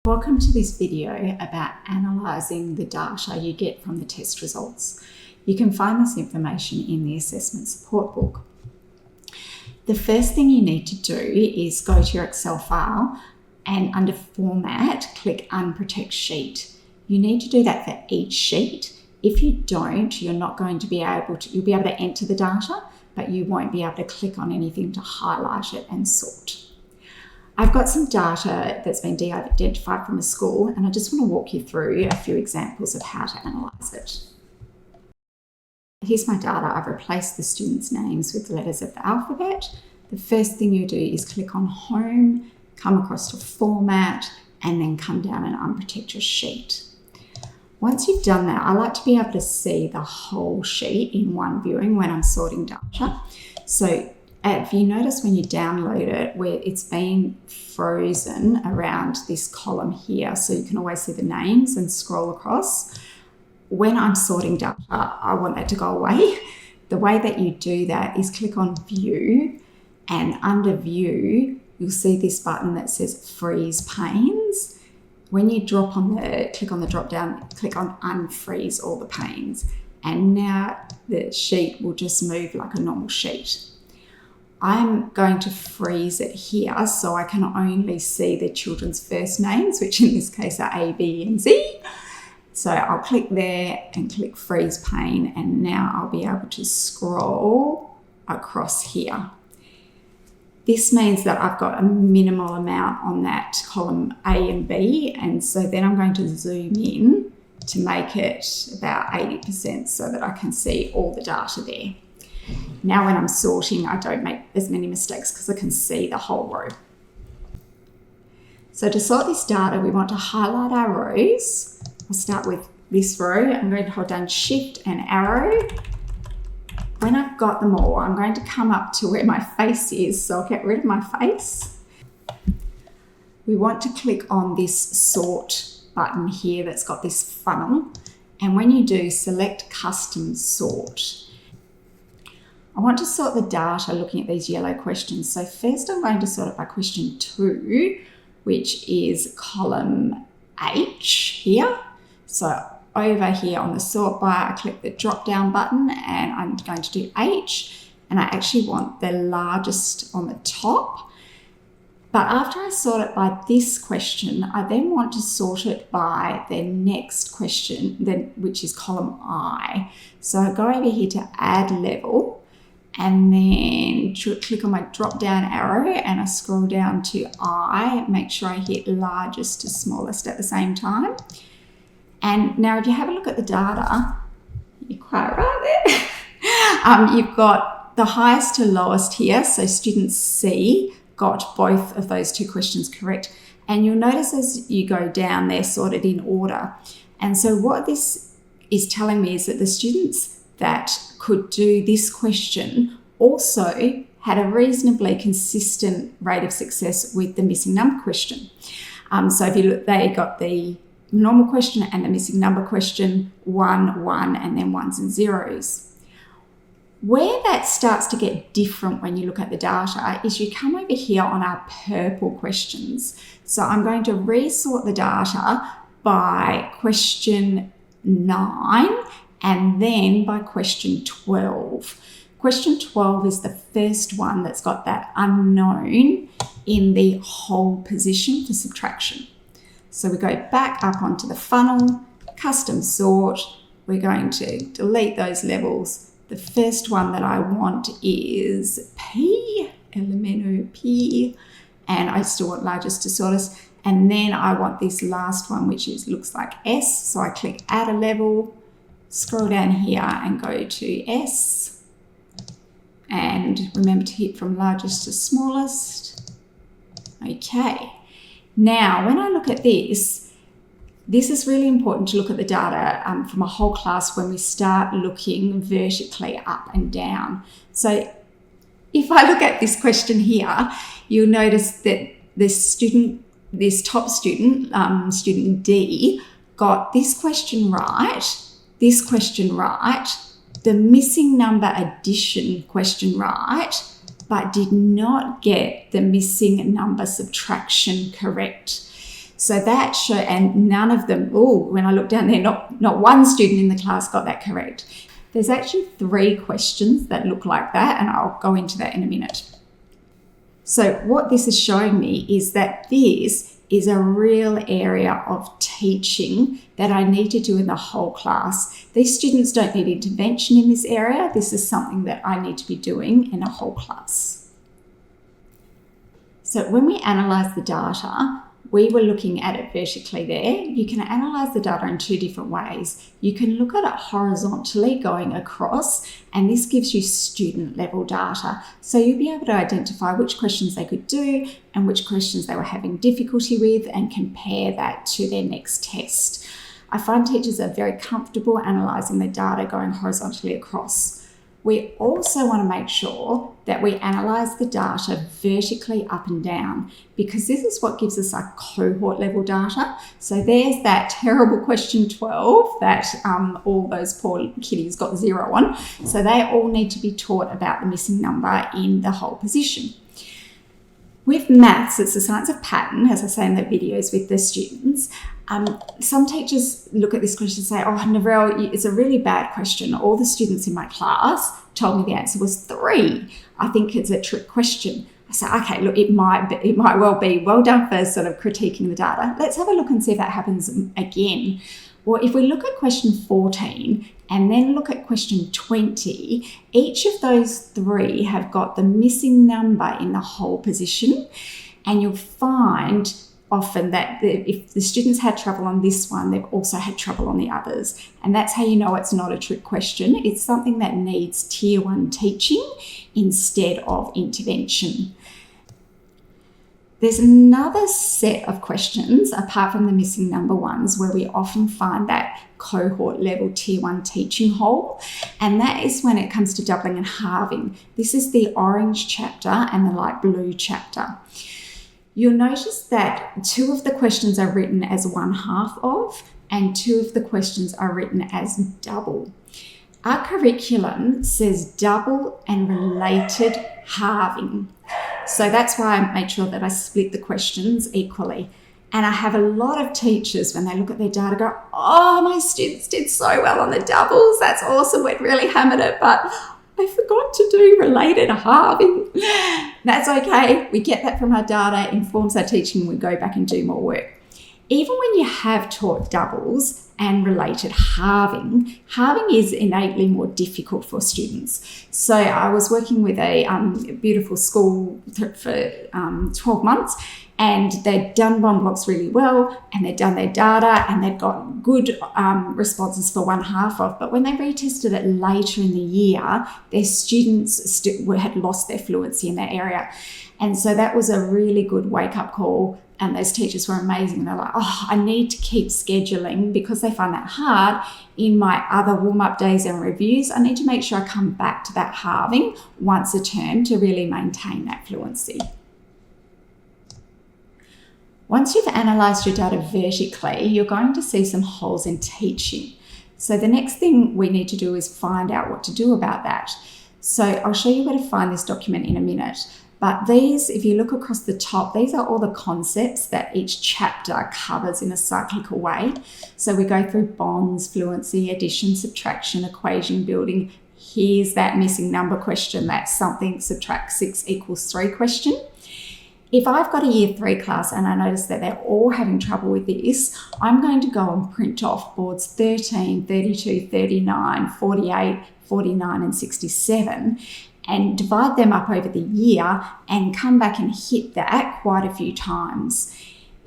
Welcome to this video about analysing the data you get from the test results. You can find this information in the assessment support book. The first thing you need to do is go to your Excel file and under Format, click Unprotect Sheet. You need to do that for each sheet. If you don't, you'll be able to enter the data, but you won't be able to click on anything to highlight it and sort. I've got some data that's been de-identified from a school, and I just want to walk you through a few examples of how to analyse it. Here's my data. I've replaced the students' names with the letters of the alphabet. The first thing you do is click on Home, come across to Format, and then come down and unprotect your sheet. Once you've done that, I like to be able to see the whole sheet in one viewing when I'm sorting data. So if you notice when you download it, where it's been frozen around this column here, so you can always see the names and scroll across. When I'm sorting data, I want that to go away. The way that you do that is click on View, and under View, you'll see this button that says Freeze Panes. When you click on the drop down, click on Unfreeze all the panes, and now the sheet will just move like a normal sheet. I'm going to freeze it here so I can only see the children's first names, which in this case are A, B, and Z. So I'll click there and click Freeze Pane, and now I'll be able to scroll across here. This means that I've got a minimal amount on that column A and B, and so then I'm going to zoom in to make it about 80% so that I can see all the data there. Now when I'm sorting, I don't make as many mistakes because I can see the whole row. So to sort this data, we want to highlight our rows. I'll start with this row. I'm going to hold down Shift and arrow. When I've got them all, I'm going to come up to where my face is, so I'll get rid of my face. We want to click on this Sort button here that's got this funnel, and when you do, select Custom Sort. I want to sort the data looking at these yellow questions. So first I'm going to sort it by question 2, which is column H here. So over here on the sort bar, I click the drop down button and I'm going to do H, and I actually want the largest on the top. But after I sort it by this question, I then want to sort it by the next question, which is column I. So I go over here to add level, and then click on my drop down arrow and I scroll down to I, make sure I hit largest to smallest at the same time. And now if you have a look at the data, you're quite right there. You've got the highest to lowest here. So student C got both of those two questions correct. And you'll notice as you go down, they're sorted in order. And so what this is telling me is that the students that could do this question also had a reasonably consistent rate of success with the missing number question. So if you look, they got the normal question and the missing number question, 1, 1, and then ones and zeros. Where that starts to get different when you look at the data is you come over here on our purple questions. So I'm going to resort the data by question 9 and then by question 12. Question 12 is the first one that's got that unknown in the whole position for subtraction. So we go back up onto the funnel, custom sort. We're going to delete those levels. The first one that I want is P, elemento P, and I still want largest to shortest. And then I want this last one, which looks like S. So I click add a level, scroll down here and go to S. And remember to hit from largest to smallest. Okay. Now, when I look at this is really important to look at the data from a whole class when we start looking vertically up and down. So if I look at this question here, you'll notice that this top student, student D, got this question right, the missing number addition question right, but did not get the missing number subtraction correct. So that show, and none of them, when I look down there, not one student in the class got that correct. There's actually 3 questions that look like that, and I'll go into that in a minute. So what this is showing me is that this is a real area of teaching that I need to do in the whole class. These students don't need intervention in this area. This is something that I need to be doing in a whole class. So when we analyse the data, we were looking at it vertically there. You can analyse the data in 2 different ways. You can look at it horizontally going across, and this gives you student level data. So you'll be able to identify which questions they could do and which questions they were having difficulty with and compare that to their next test. I find teachers are very comfortable analysing the data going horizontally across. We also want to make sure that we analyse the data vertically up and down, because this is what gives us our cohort level data. So there's that terrible question 12 that all those poor kiddies got 0 on. So they all need to be taught about the missing number in the whole position. With maths, it's the science of pattern, as I say in the videos with the students. Some teachers look at this question and say, oh, Narelle, it's a really bad question. All the students in my class told me the answer was 3. I think it's a trick question. I say, okay, look, it might well be. Well done for sort of critiquing the data. Let's have a look and see if that happens again. Well, if we look at question 14 and then look at question 20, each of those 3 have got the missing number in the whole position. And you'll find often that if the students had trouble on this one, they've also had trouble on the others. And that's how you know it's not a trick question. It's something that needs tier 1 teaching instead of intervention. There's another set of questions, apart from the missing number ones, where we often find that cohort level tier 1 teaching hole. And that is when it comes to doubling and halving. This is the orange chapter and the light blue chapter. You'll notice that 2 of the questions are written as 1/2 of, and 2 of the questions are written as double. Our curriculum says double and related halving. So that's why I make sure that I split the questions equally. And I have a lot of teachers, when they look at their data, go, oh, my students did so well on the doubles. That's awesome. We'd really hammered it, but I forgot to do related halving. That's okay. We get that from our data, informs our teaching, we go back and do more work. Even when you have taught doubles and related halving is innately more difficult for students. So I was working with a beautiful school for 12 months, and they'd done one blocks really well, and they'd done their data, and they'd got good responses for 1/2 of. But when they retested it later in the year, their students had lost their fluency in that area. And so that was a really good wake-up call. And those teachers were amazing. They're like, oh, I need to keep scheduling, because they find that hard in my other warm-up days and reviews. I need to make sure I come back to that halving once a term to really maintain that fluency. Once you've analysed your data vertically, you're going to see some holes in teaching. So the next thing we need to do is find out what to do about that. So I'll show you where to find this document in a minute. But these, if you look across the top, these are all the concepts that each chapter covers in a cyclical way. So we go through bonds, fluency, addition, subtraction, equation building. Here's that missing number question. That's something subtract 6 equals 3 question. If I've got a year 3 class and I notice that they're all having trouble with this, I'm going to go and print off boards 13, 32, 39, 48, 49 and 67 and divide them up over the year and come back and hit that quite a few times.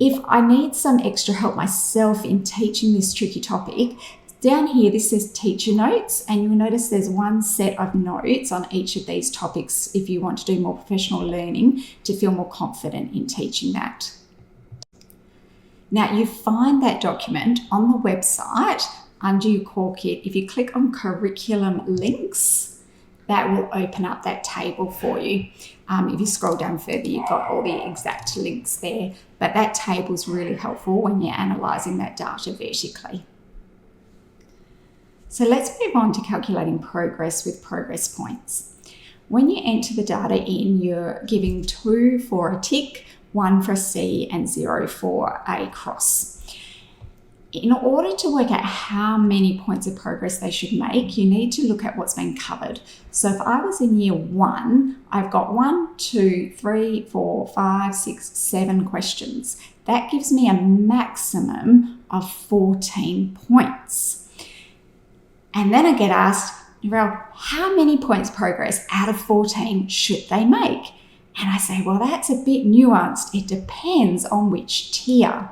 If I need some extra help myself in teaching this tricky topic, down here this says teacher notes, and you'll notice there's one set of notes on each of these topics if you want to do more professional learning to feel more confident in teaching that. Now you find that document on the website under your core kit. If you click on curriculum links, that will open up that table for you. If you scroll down further, you've got all the exact links there, but that table is really helpful when you're analysing that data vertically. So let's move on to calculating progress with progress points. When you enter the data in, you're giving 2 for a tick, 1 for a C and 0 for a cross. In order to work out how many points of progress they should make, you need to look at what's been covered. So if I was in year 1, I've got 1, 2, 3, 4, 5, 6, 7 questions. That gives me a maximum of 14 points. And then I get asked, well, how many points progress out of 14 should they make? And I say, well, that's a bit nuanced. It depends on which tier.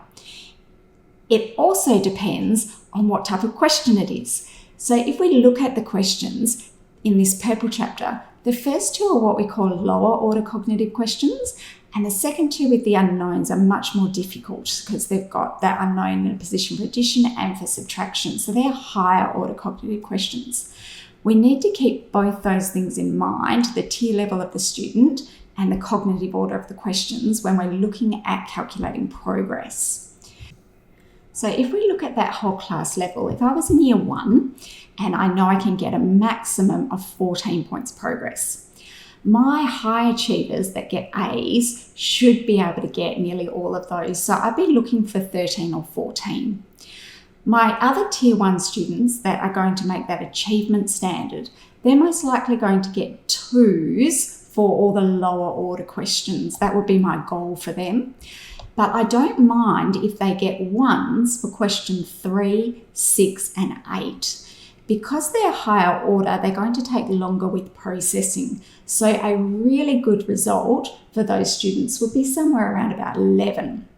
It also depends on what type of question it is. So if we look at the questions in this purple chapter, the first 2 are what we call lower order cognitive questions, and the second 2 with the unknowns are much more difficult because they've got that unknown in a position for addition and for subtraction. So they're higher order cognitive questions. We need to keep both those things in mind, the tier level of the student and the cognitive order of the questions, when we're looking at calculating progress. So if we look at that whole class level, if I was in year 1 and I know I can get a maximum of 14 points progress, my high achievers that get A's should be able to get nearly all of those. So I'd be looking for 13 or 14. My other tier 1 students that are going to make that achievement standard, they're most likely going to get 2s for all the lower order questions. That would be my goal for them. But I don't mind if they get 1s for question 3, 6, and 8. Because they're higher order, they're going to take longer with processing. So a really good result for those students would be somewhere around about 11.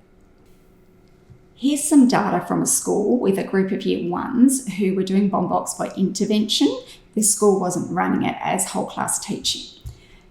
Here's some data from a school with a group of year 1s who were doing bomb blocks by intervention. This school wasn't running it as whole class teaching.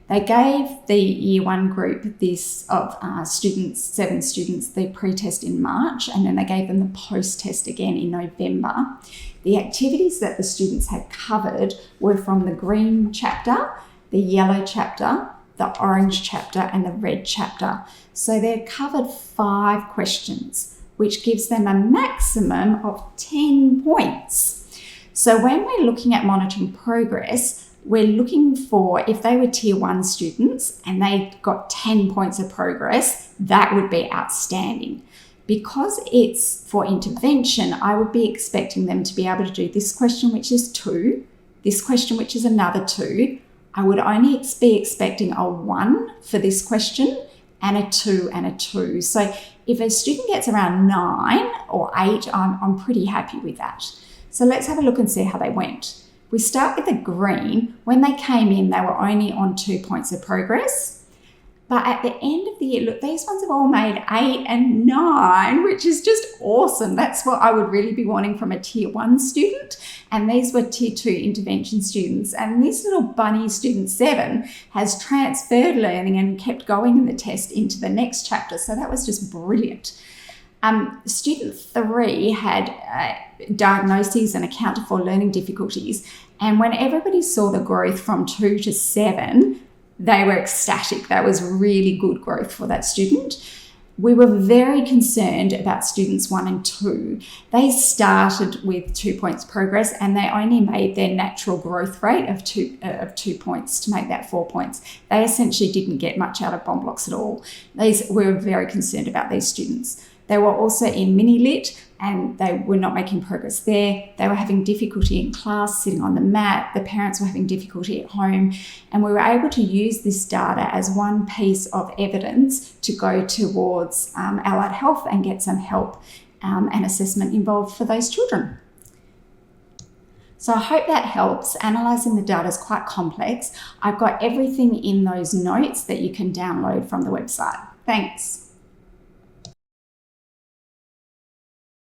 They gave the year 1 group this of students, 7 students, the pre-test in March, and then they gave them the post-test again in November. The activities that the students had covered were from the green chapter, the yellow chapter, the orange chapter, and the red chapter. So they covered 5 questions, which gives them a maximum of 10 points. So when we're looking at monitoring progress, we're looking for, if they were tier 1 students and they got 10 points of progress, that would be outstanding. Because it's for intervention, I would be expecting them to be able to do this question, which is 2, this question, which is another 2. I would only be expecting a 1 for this question and a 2 and a 2. So if a student gets around 9 or 8, I'm pretty happy with that. So let's have a look and see how they went. We start with the green. When they came in, they were only on 2 points of progress. But at the end of the year, look, these ones have all made 8 and 9, which is just awesome. That's what I would really be wanting from a tier 1 student. And these were tier 2 intervention students. And this little bunny, student 7, has transferred learning and kept going in the test into the next chapter. So that was just brilliant. Student 3 had diagnoses and accounted for learning difficulties. And when everybody saw the growth from 2 to 7, they were ecstatic. That was really good growth for that student. We were very concerned about students 1 and 2. They started with 2 points progress and they only made their natural growth rate of 2 points to make that 4 points. They essentially didn't get much out of bomb blocks at all. We were very concerned about these students. They were also in mini-lit and they were not making progress there. They were having difficulty in class, sitting on the mat. The parents were having difficulty at home. And we were able to use this data as one piece of evidence to go towards allied health and get some help and assessment involved for those children. So I hope that helps. Analysing the data is quite complex. I've got everything in those notes that you can download from the website. Thanks.